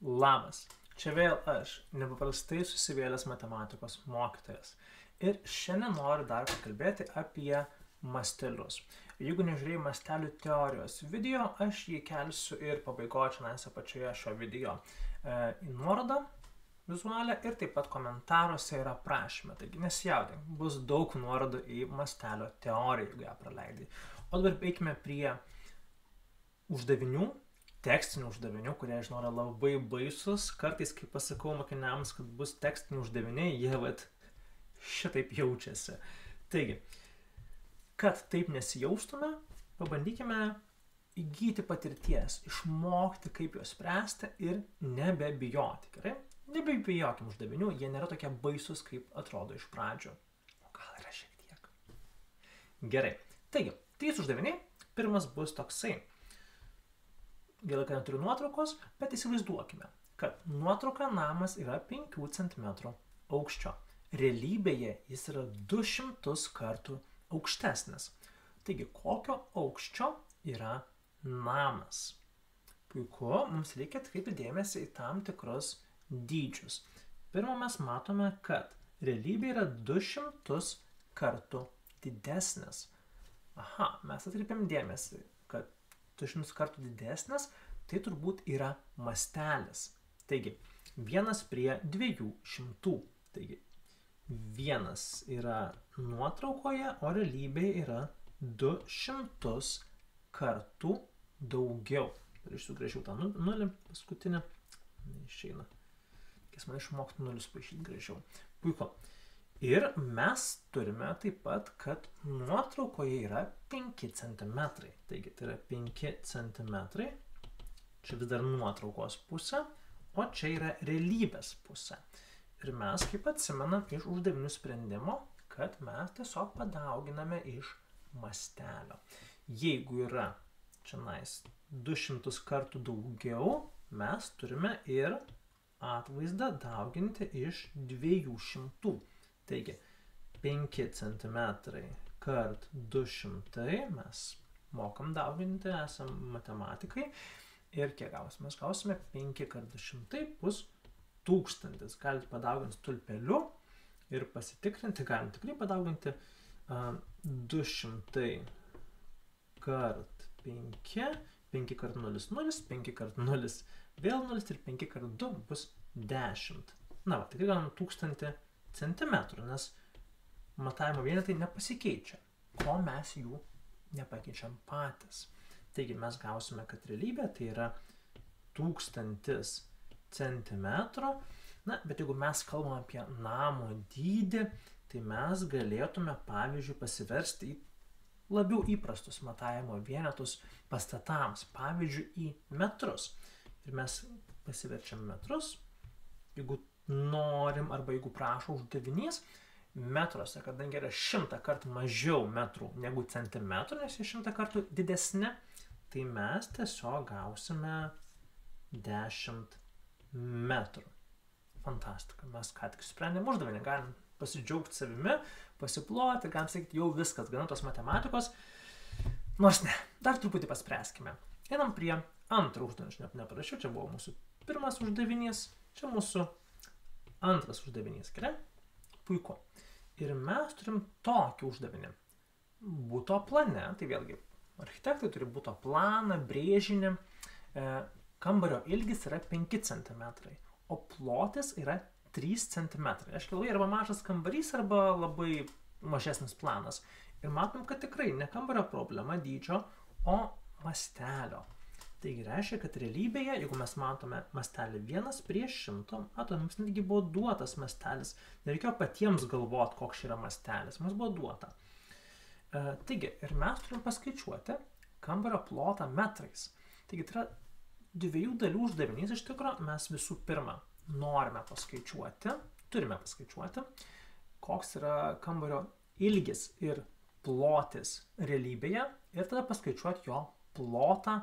Labas, čia vėl aš, nepaprastai susivėlęs matematikos mokytojas. Ir šiandien noriu dar pakalbėti apie mastelius. Jeigu nežiūrėjai mastelių teorijos video, aš jį kelsiu ir pabaigoje čia apačioje šio video į nuorodą vizualią ir taip pat komentaruose yra prašymė. Taigi nesijaudink, bus daug nuorodų į mastelio teoriją, jeigu ją praleidai. O dabar eikime prie uždavinių. Tekstinių uždavinių, kurie, žinau, yra labai baisus. Kartais, kai pasakau mokiniams, kad bus tekstinių uždaviniai, jie šitaip jaučiasi. Taigi, kad taip nesijaustume, pabandykime įgyti patirties, išmokti, kaip juos spręsti ir nebebijoti. Gerai? Nebebijokim uždavinių, jie nėra tokie baisus, kaip atrodo iš pradžių. O gal yra šiek tiek. Gerai. Taigi, 3 uždaviniai. Pirmas bus toksai. Gaila, kad neturiu nuotraukos, bet įsivaizduokime, kad nuotrauka namas yra 5 cm aukščio. Realybėje jis yra 200 kartų aukštesnis. Taigi, kokio aukščio yra namas? Puiku, mums reikia atkreipti dėmesį į tam tikrus dydžius. Pirma, mes matome, kad realybė yra 200 kartų didesnis. Aha, mes atkreipiam dėmesį, kad 200 kartų didesnis, tai turbūt yra mastelis. Taigi, 1 prie 200. Taigi, 1 yra nuotraukoje, o realybėje yra 200 kartų daugiau. Sugrąžiau tą nulį paskutinį. Neišeina. Kas man išmokti nulius paaišyti gražiau. Puiku. Ir mes turime taip pat, kad nuotraukoje yra 5 cm. Taigi, tai yra 5 cm. Čia vis dar nuotraukos pusė, o čia yra realybės pusė. Ir mes, kaip atsimenam iš uždavinių sprendimo, kad mes tiesiog padauginame iš mastelio. Jeigu yra čia 200 kartų daugiau, mes turime ir atvaizdą dauginti iš 200. Taigi, 5 cm kart 200, mes mokam dauginti, esam matematikai. Ir kiek gausime? Mes gausime 5 kart 200 bus 1000. Galite padauginti stulpeliu ir pasitikrinti, galim tikrai padauginti 200 kart 5, 5 kart 0, 0, 5 kart 0, vėl 0 ir 5 kart 2 bus 10. Na, tikrai galim 1000 centimetrų, nes matavimo vienetai nepasikeičia, ko mes jų nepakeičiam patys. Taigi mes gausime, kad realybė tai yra 1000 centimetrų. Na, bet jeigu mes kalbame apie namo dydį, tai mes galėtume, pavyzdžiui, pasiversti į labiau įprastus matavimo vienetus pastatams, pavyzdžiui, į metrus. Ir mes pasiverčiam metrus, jeigu norim arba jeigu prašo uždavinys, metruose, kadangi yra 100 kartų mažiau metrų negu centimetrų, nes jie 100 kartų didesni, tai mes tiesiog gausime 10 metrų. Fantastika, mes ką tik sprendėm uždavinį, galim pasidžiaugti savimi, pasiploti, galim sakyti, jau viskas, gana tos matematikos, nors ne, dar truputį paspręskime. Einam prie antro uždavinio, aš neparašiau, čia buvo mūsų pirmas uždavinys, čia mūsų antras uždavinys, gerai? Puiku. Ir mes turim tokį uždavinį. Buto plane, tai vėlgi, architektai turi buto planą, brėžinį, kambario ilgis yra 5 cm, o plotis yra 3 cm. Reiškia, arba mažas kambarys, arba labai mažesnis planas. Ir matom, kad tikrai ne kambario problema dydžio, o mastelio. Taigi reiškia, kad realybėje, jeigu mes matome mastelį 1 prie 100, matome, mums netgi buvo duotas mastelis. Nereikėjo patiems galvoti, koks yra mastelis. Mums buvo duota. Taigi, ir mes turim paskaičiuoti kambario plotą metrais. Taigi, tai yra 2 dalių uždavinys. Iš tikrųjų, mes visų pirma norime paskaičiuoti, turime paskaičiuoti, koks yra kambario ilgis ir plotis realybėje ir tada paskaičiuoti jo plotą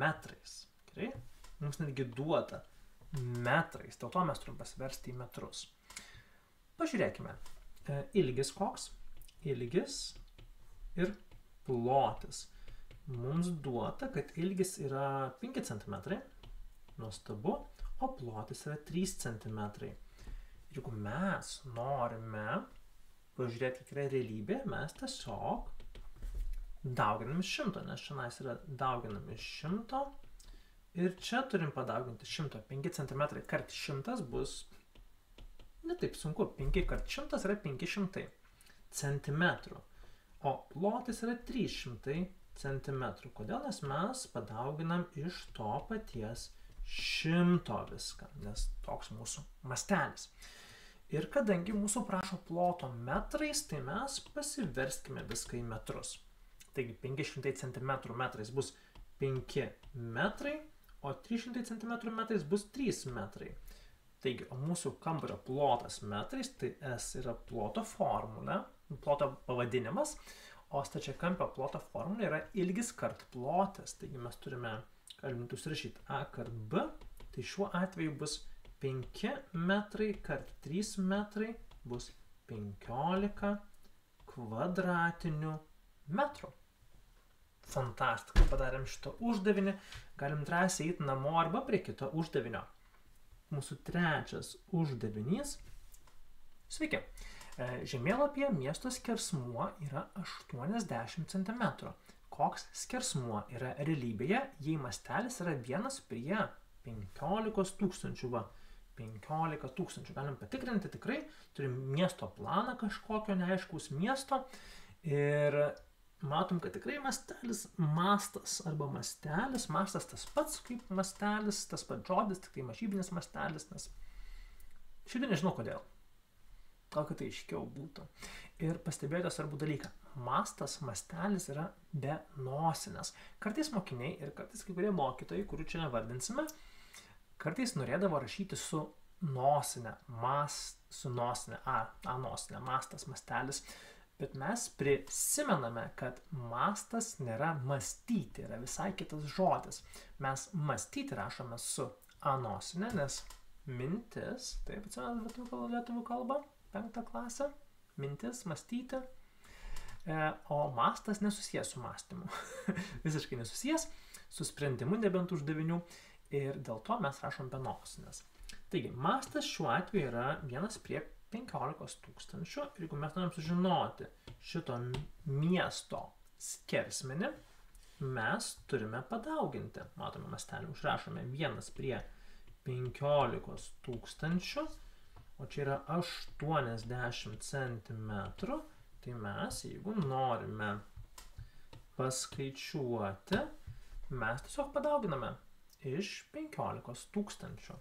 metrais. Gerai? Mums netgi duota metrais, dėl to mes turim pasiversti į metrus. Pažiūrėkime. Ilgis koks? Ilgis ir plotis. Mums duota, kad ilgis yra 5 cm. Nuostabu. o plotis yra 3 cm. Jeigu mes norime pažiūrėti, kiek yra realybė, mes tiesiog dauginam iš 100, nes šiandien yra dauginam iš 100 ir čia turim padauginti 100. 5 cm kart 100 bus netaip sunku. 5 kart 100 yra 500 cm, o plotis yra 300 cm. Kodėl? Nes mes padauginam iš to paties 100 viską, nes toks mūsų mastelis. Ir kadangi mūsų prašo ploto metrais, tai mes pasiverskime viską į metrus. Taigi 500 cm metrais bus 5 metrai, o 300 cm metrais bus 3 metrai. Taigi, o mūsų kambario plotas metrais, tai S yra ploto formulė, ploto pavadinimas, o stačiakampio ploto formulė yra ilgis kart plotis. Taigi mes turime, galim užsirašyti A kart B, tai šiuo atveju bus 5 metrai kart 3 metrai bus 15 kvadratinių metrų. Fantastika, padarėm šitą uždavinį, galim drąsiai eiti namo arba prie kito uždavinio. Mūsų trečias uždavinys. Sveiki. Žemėlapyje miesto skersmuo yra 80 cm. Koks skersmuo yra realybėje, jei mastelis yra 1 prie 15 tūkstančių? Va, 15 tūkstančių. Galim patikrinti tikrai. Turim miesto planą kažkokio neaiškaus miesto. Ir matom, kad tikrai mastelis, mastas arba mastelis, mastas tas pats kaip mastelis, tas pats žodis, tik tai mažybinis mastelis, nes šiandien nežinau kodėl. Gal kad tai aiškiau būtų. Ir pastebėjote svarbų dalyką. Mastas, mastelis yra be nosinės. Kartais mokiniai ir kartais kai kurie mokytojai, kurių čia nevardinsime, kartais norėdavo rašyti su nosinė, su nosinė, A nosinė, mastas, mastelis. Bet mes prisimename, kad mastas nėra mąstyti, yra visai kitas žodis. Mes mąstyti rašome su A nosinė, nes mintis, taip atsimenate lietuvių kalbą, 5 klasę, mintis, mąstyti, o mastas nesusijęs su mąstymu. Visiškai nesusijęs su sprendimu, nebent uždavinių, ir dėl to mes rašom be nosinės. Taigi, mastas šiuo atveju yra 1 prie 15 tūkstančių. Ir jeigu mes norim sužinoti šito miesto skersmenį, mes turime padauginti. Matome mastelį, užrašome 1 prie 15 tūkstančių, o čia yra 80 cm. Tai mes, jeigu norime paskaičiuoti, mes tiesiog padauginame iš 15 tūkstančių.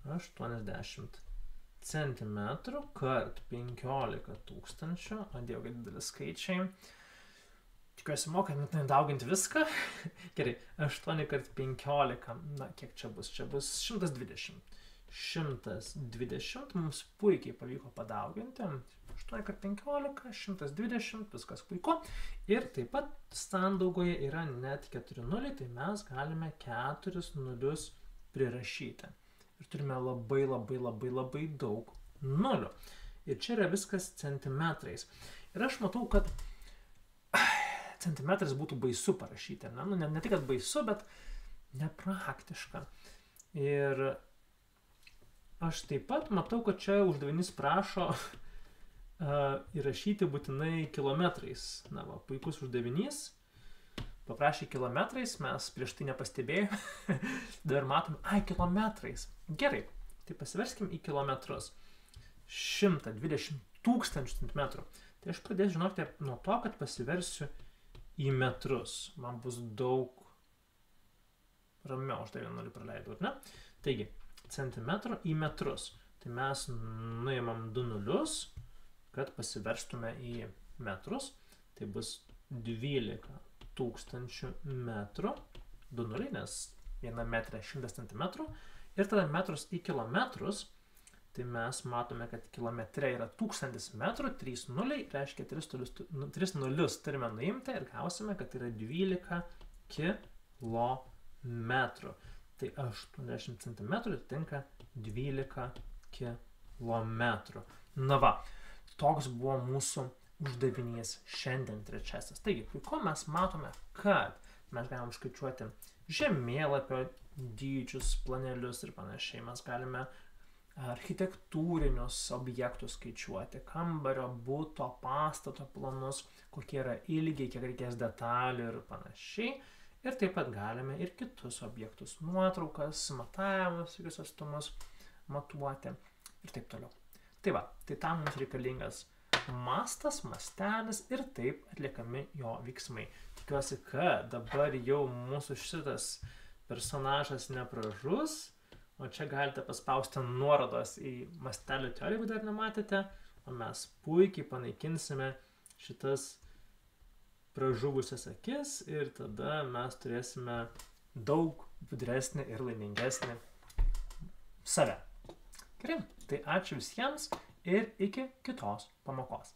80 centimetrų kart 15 tūkstančių. O dievo, kad didelis skaičiai. Tikiuosi mokant dauginti viską. Gerai, 8 kart 15. Na, kiek čia bus? Čia bus 120. 120 mums puikiai pavyko padauginti. 8 kart 15, 120, viskas puiku. Ir taip pat sandaugoje yra net 4 nuliai, tai mes galime 4 nulius prirašyti. Ir turime labai daug nulių. Ir čia yra viskas centimetrais. Ir aš matau, kad centimetrais būtų baisu parašyti. Ne tik, kad baisu, bet nepraktiška. Ir aš taip pat matau, kad čia uždavinys prašo įrašyti būtinai kilometrais. Na va, puikus uždavinys. Paprašė kilometrais, mes prieš tai nepastebėjome. Dabar matom, kilometrais. Gerai, tai pasiverskim į kilometrus. 120 tūkstančių centimetrų. Tai aš pradėsiu, žinokite, nuo to, kad pasiversiu į metrus. Man bus daug ramiau, aš tai 1 nulį praleidau, ar ne? Taigi, centimetrų į metrus. Tai mes nuimam 2 nulius, kad pasiverstume į metrus. Tai bus 12 tūkstančių metrų, 2 nuliai, nes 1 metrė 100 centimetrų. Ir tada metrus į kilometrus, tai mes matome, kad kilometre yra 1000 metrų, 3 nuliai, reiškia 3 nulius turime nuimti ir gausime, kad yra 12 kilometrų. Tai 80 centimetrų tinka 12 kilometrų. Na va, toks buvo mūsų uždavinys šiandien trečiasis. Taigi, puiku mes matome, kad mes galime skaičiuoti žemėlapio dydžius, planelius ir panašiai. Mes galime architektūrinius objektus skaičiuoti, kambario, buto, pastato planus, kokie yra ilgiai, kiek reikės detalių ir panašiai. Ir taip pat galime ir kitus objektus, nuotraukas, matavimus, tokius atstumus matuoti ir taip toliau. Tai va, tai tam mums reikalingas mastas, mastelis ir taip atliekami jo veiksmai. Tikiuosi, kad dabar jau mūsų šitas personažas nepražus, o čia galite paspausti nuorodos į mastelio teoriją, jeigu dar nematėte, o mes puikiai panaikinsime šitas pražuvusias akis ir tada mes turėsime daug budresnį ir laimingesnį save. Gerai, tai ačiū visiems ir iki kitos pamokos.